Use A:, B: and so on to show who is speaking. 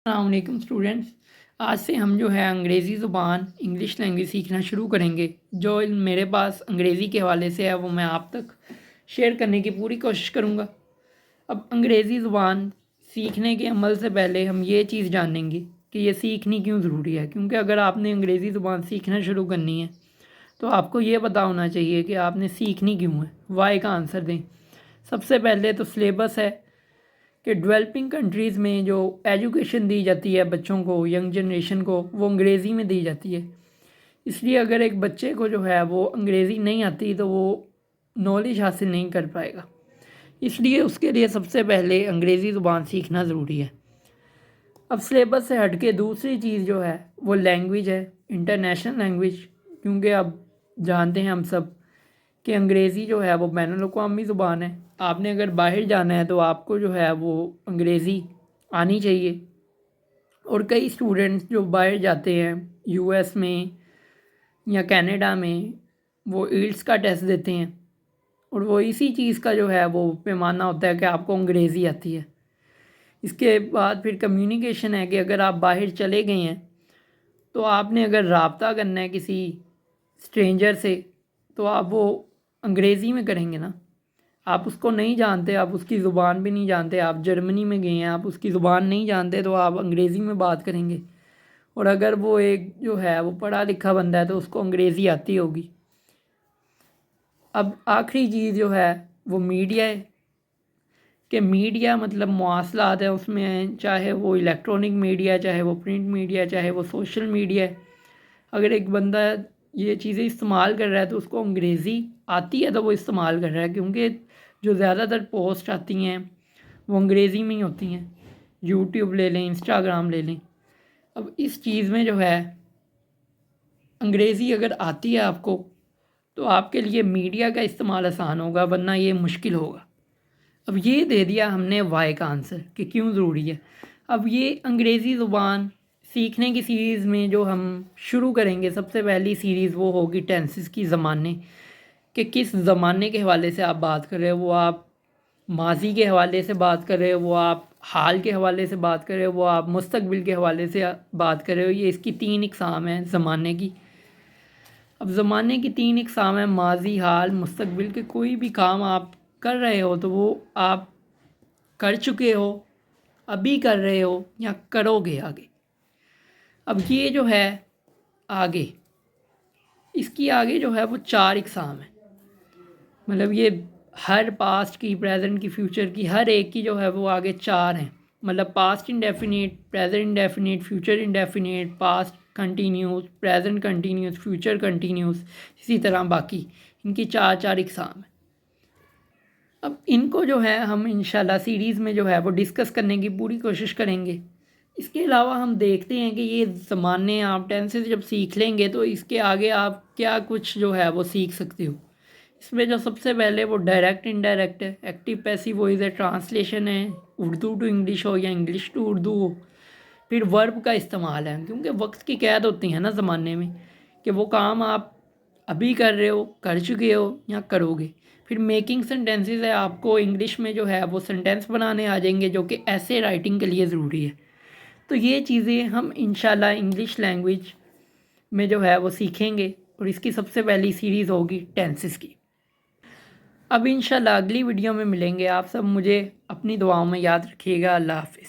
A: السلام علیکم اسٹوڈنٹس، آج سے ہم جو ہے انگریزی زبان انگلش لینگویج سیکھنا شروع کریں گے۔ جو علم میرے پاس انگریزی کے حوالے سے ہے وہ میں آپ تک شیئر کرنے کی پوری کوشش کروں گا۔ اب انگریزی زبان سیکھنے کے عمل سے پہلے ہم یہ چیز جانیں گے کہ یہ سیکھنی کیوں ضروری ہے، کیونکہ اگر آپ نے انگریزی زبان سیکھنا شروع کرنی ہے تو آپ کو یہ پتہ ہونا چاہیے کہ آپ نے سیکھنی کیوں ہے۔ وائی کا آنسر دیں۔ سب سے پہلے تو سلیبس ہے کہ ڈیولپنگ کنٹریز میں جو ایجوکیشن دی جاتی ہے بچوں کو، ینگ جنریشن کو، وہ انگریزی میں دی جاتی ہے۔ اس لیے اگر ایک بچے کو جو ہے وہ انگریزی نہیں آتی تو وہ نالج حاصل نہیں کر پائے گا۔ اس لیے اس کے لیے سب سے پہلے انگریزی زبان سیکھنا ضروری ہے۔ اب سلیبس سے ہٹ کے دوسری چیز جو ہے وہ لینگویج ہے، انٹرنیشنل لینگویج، کیونکہ اب جانتے ہیں ہم سب کہ انگریزی جو ہے وہ بین الاقوامی زبان ہے۔ آپ نے اگر باہر جانا ہے تو آپ کو جو ہے وہ انگریزی آنی چاہیے۔ اور کئی اسٹوڈنٹس جو باہر جاتے ہیں یو ایس میں یا کینیڈا میں، وہ ایلٹس کا ٹیسٹ دیتے ہیں، اور وہ اسی چیز کا جو ہے وہ پیمانہ ہوتا ہے کہ آپ کو انگریزی آتی ہے۔ اس کے بعد پھر کمیونیکیشن ہے کہ اگر آپ باہر چلے گئے ہیں تو آپ نے اگر رابطہ کرنا ہے کسی اسٹرینجر سے تو آپ وہ انگریزی میں کریں گے نا۔ آپ اس کو نہیں جانتے، آپ اس کی زبان بھی نہیں جانتے، آپ جرمنی میں گئے ہیں، آپ اس کی زبان نہیں جانتے تو آپ انگریزی میں بات کریں گے۔ اور اگر وہ ایک جو ہے وہ پڑھا لکھا بندہ ہے تو اس کو انگریزی آتی ہوگی۔ اب آخری چیز جو ہے وہ میڈیا ہے کہ میڈیا مطلب مواصلات ہے، اس میں چاہے وہ الیکٹرانک میڈیا، چاہے وہ پرنٹ میڈیا، چاہے وہ سوشل میڈیا ہے۔ اگر ایک بندہ یہ چیزیں استعمال کر رہا ہے تو اس کو انگریزی آتی ہے تو وہ استعمال کر رہا ہے، کیونکہ جو زیادہ تر پوسٹ آتی ہیں وہ انگریزی میں ہی ہوتی ہیں۔ یوٹیوب لے لیں، انسٹاگرام لے لیں۔ اب اس چیز میں جو ہے انگریزی اگر آتی ہے آپ کو تو آپ کے لیے میڈیا کا استعمال آسان ہوگا، ورنہ یہ مشکل ہوگا۔ اب یہ دے دیا ہم نے وائی کا آنسر کہ کیوں ضروری ہے۔ اب یہ انگریزی زبان سیکھنے کی سیریز میں جو ہم شروع کریں گے، سب سے پہلی سیریز وہ ہوگی ٹینسز کی، زمانے، کہ کس زمانے کے حوالے سے آپ بات کر رہے ہو۔ وہ آپ ماضی کے حوالے سے بات کر رہے ہو، وہ آپ حال کے حوالے سے بات کر رہے ہو، وہ آپ مستقبل کے حوالے سے بات کر رہے ہو۔ یہ اس کی 3 اقسام ہیں زمانے کی۔ اب زمانے کی 3 اقسام ہیں، ماضی، حال، مستقبل کے کوئی بھی کام آپ کر رہے ہو تو وہ آپ کر چکے ہو، ابھی کر رہے ہو یا کرو گے آگے۔ اب یہ جو ہے آگے، اس کی آگے جو ہے وہ 4 اقسام ہیں، مطلب یہ ہر پاسٹ کی، پریزنٹ کی، فیوچر کی، ہر ایک کی جو ہے وہ آگے 4 ہیں۔ مطلب past indefinite, present indefinite, future indefinite, past continuous, present continuous, future continuous, اسی طرح باقی ان کی 4 اقسام ہیں۔ اب ان کو جو ہے ہم انشاءاللہ سیریز میں جو ہے وہ ڈسکس کرنے کی پوری کوشش کریں گے۔ اس کے علاوہ ہم دیکھتے ہیں کہ یہ زمانے آپ ٹینسز جب سیکھ لیں گے تو اس کے آگے آپ کیا کچھ جو ہے وہ سیکھ سکتے ہو۔ اس میں جو سب سے پہلے وہ ڈائریکٹ انڈائریکٹ ہے، ایکٹیو پیسیو وائس ہے، ٹرانسلیشن ہے، اردو ٹو انگلش ہو یا انگلش ٹو اردو ہو۔ پھر ورب کا استعمال ہے، کیونکہ وقت کی قید ہوتی ہے نا زمانے میں، کہ وہ کام آپ ابھی کر رہے ہو، کر چکے ہو یا کرو گے۔ پھر میکنگ سینٹینسز ہے، آپ کو انگلش میں جو ہے وہ سینٹینس بنانے آ جائیں گے جو کہ ایسے رائٹنگ کے لیے ضروری ہے۔ تو یہ چیزیں ہم انشاءاللہ انگلش لینگویج میں جو ہے وہ سیکھیں گے، اور اس کی سب سے پہلی سیریز ہوگی ٹینسز کی۔ اب انشاءاللہ اگلی ویڈیو میں ملیں گے۔ آپ سب مجھے اپنی دعاؤں میں یاد رکھیے گا۔ اللہ حافظ۔